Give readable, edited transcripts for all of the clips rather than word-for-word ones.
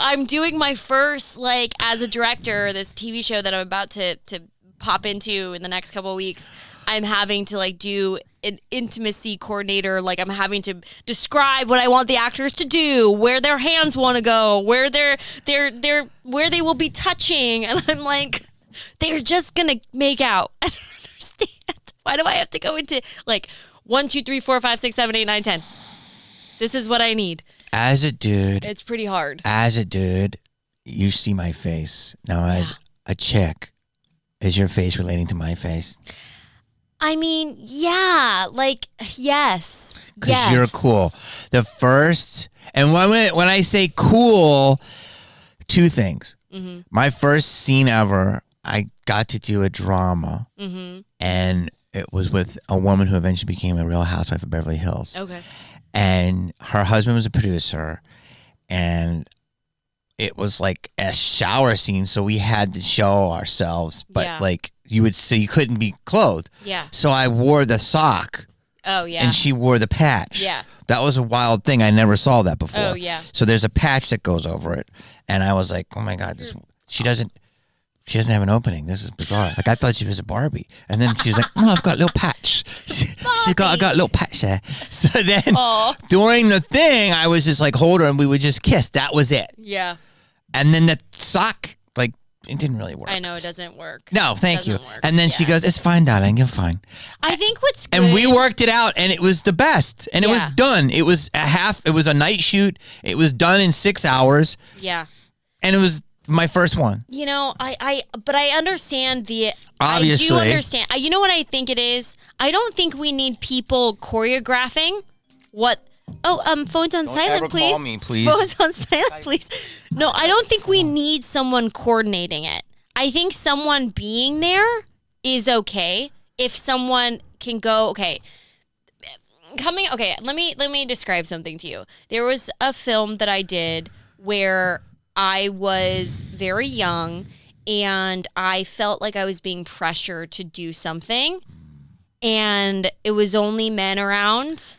I'm doing my first, like, as a director, this TV show that I'm about to pop into in the next couple of weeks. I'm having to, like, do an intimacy coordinator. Like, I'm having to describe what I want the actors to do, where their hands want to go, where where they will be touching. And I'm like, they're just going to make out. I don't understand. Why do I have to go into, like, 1, 2, 3, 4, 5, 6, 7, 8, 9, 10? This is what I need. As a dude. It's pretty hard. As a dude, you see my face. Now, as a chick, is your face relating to my face? I mean, yeah, like, yes. Because you're cool. The first, and when I say cool, two things. Mm-hmm. My first scene ever, I got to do a drama, and it was with a woman who eventually became a Real Housewife of Beverly Hills. Okay. And her husband was a producer, and it was like a shower scene, so we had to show ourselves, but like you would see, you couldn't be clothed. Yeah. So I wore the sock. Oh yeah. And she wore the patch. Yeah. That was a wild thing. I never saw that before. Oh yeah. So there's a patch that goes over it, and I was like, oh my god, she doesn't have an opening. This is bizarre. Like I thought she was a Barbie, and then she was like, no, I've got a little patch. I got a little patch there. So then during the thing, I was just like, hold her, and we would just kiss. That was it. Yeah. And then the sock, like, it didn't really work. I know, it doesn't work. No, thank you. And then she goes, it's fine, darling. You're fine. I think what's good. And we worked it out, and it was the best. And it was done. It was a night shoot. It was done in 6 hours. Yeah. And it was my first one. You know, but I understand obviously. I do understand. You know what I think it is? I don't think we need people choreographing what. Oh, phone's on silent, please. Call me, please. Phone's on silent, please. No, I don't think we need someone coordinating it. I think someone being there is okay. If someone can go, okay. Let me describe something to you. There was a film that I did where I was very young and I felt like I was being pressured to do something, and it was only men around.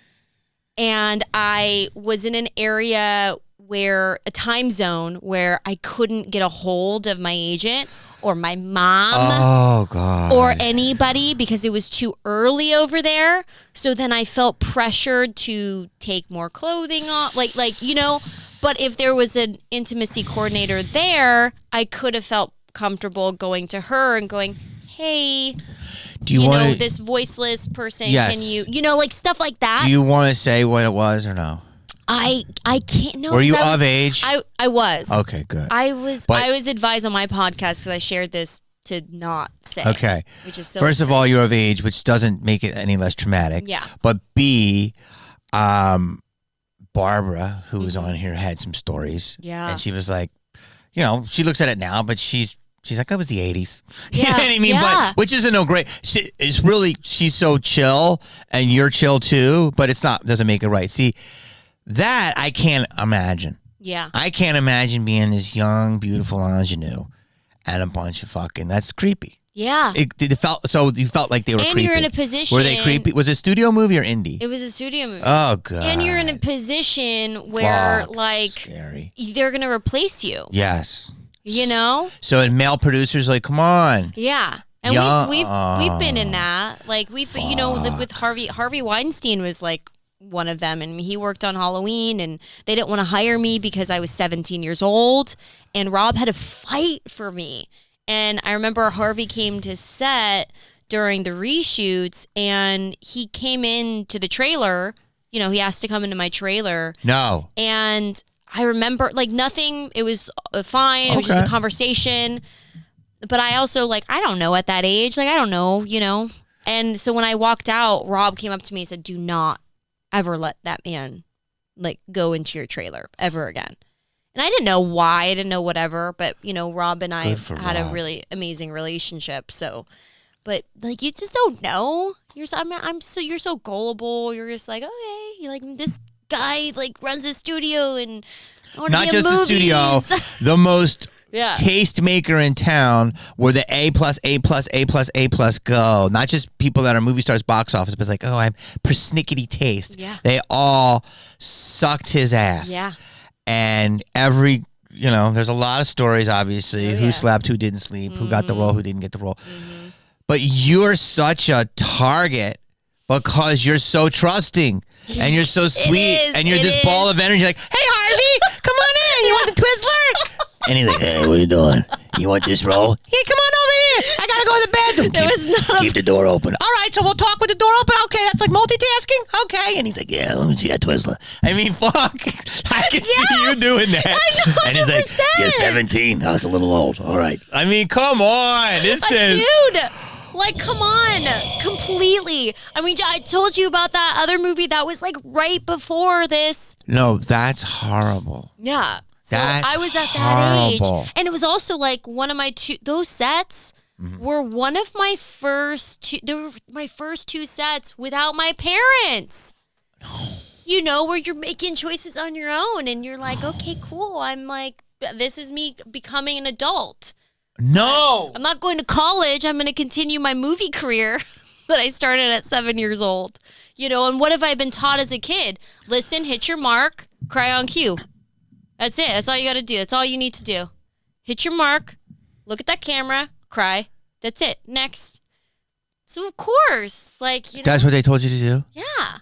And I was in an area a time zone where I couldn't get a hold of my agent or my mom. Oh, God. Or anybody because it was too early over there. So then I felt pressured to take more clothing off. Like, you know, but if there was an intimacy coordinator there, I could have felt comfortable going to her and going, hey, do you want know, this voiceless person, can you know, like stuff like that. Do you want to say what it was or no? I can't. No. Were you of age? I was. Okay, good. I was advised on my podcast because I shared this to not say. Okay. Which is so First of all, you're of age, which doesn't make it any less traumatic. Yeah. But B, Barbara, who was on here, had some stories. Yeah. And she was like, you know, she looks at it now, but she's like, that was the 80s. You know what I mean? Yeah. But, which isn't no great. She's so chill, and you're chill too, but doesn't make it right. See, that I can't imagine. Yeah. I can't imagine being this young, beautiful ingenue and a bunch of fucking, that's creepy. Yeah. It felt, so you felt like they were creepy. And you're in a position. Were they creepy? Was it a studio movie or indie? It was a studio movie. Oh, God. And you're in a position where, scary. They're going to replace you. Yes. You know? So and male producers like, come on. Yeah. And we've been in that. Like you know, with Harvey Weinstein was like one of them, and he worked on Halloween, and they didn't want to hire me because I was 17 years old, and Rob had to fight for me. And I remember Harvey came to set during the reshoots, and he came into the trailer. You know, he asked to come into my trailer. No. And I remember, like, nothing, it was fine. It was just a conversation. But I also, I don't know at that age. Like, I don't know, you know. And so when I walked out, Rob came up to me and said, do not ever let that man, go into your trailer ever again. And I didn't know why. I didn't know whatever. But, you know, Rob and I had a really amazing relationship. So, but, you just don't know. You're so gullible. You're just like, okay, you're this guy runs a studio and not just the studio, the most tastemaker in town, where the A+, go. Not just people that are movie stars, box office, but it's I'm persnickety taste. Yeah. They all sucked his ass. Yeah. And every there's a lot of stories, obviously, who slept, who didn't sleep, who got the role, who didn't get the role. But you're such a target because you're so trusting and you're so sweet and you're this ball of energy. Like, hey, Harvey, come on in. You want the Twizzler? And he's like, hey, what are you doing? You want this role? Hey, come on over here. I got to go to the bedroom. Keep the door open. All right, so we'll talk with the door open. Okay, that's like multitasking. Okay. And he's like, yeah, let me see that Twizzler. I mean, fuck. I can see you doing that. I know, 100%. And he's like, you're 17. I was a little old. All right. I mean, come on. Dude. Like, come on. Completely. I mean, I told you about that other movie that was like right before this. No, that's horrible. Yeah. So That's I was at horrible. that age. And it was also like one of my those sets were one of my first two, they were my first two sets without my parents. No. Where you're making choices on your own and you're like, okay, cool. I'm like, this is me becoming an adult. No. I'm not going to college. I'm going to continue my movie career that I started at 7 years old. And what have I been taught as a kid? Listen, hit your mark, cry on cue. That's it. That's all you got to do. That's all you need to do. Hit your mark, look at that camera, cry. That's it. Next. So, of course, That's what they told you to do? Yeah.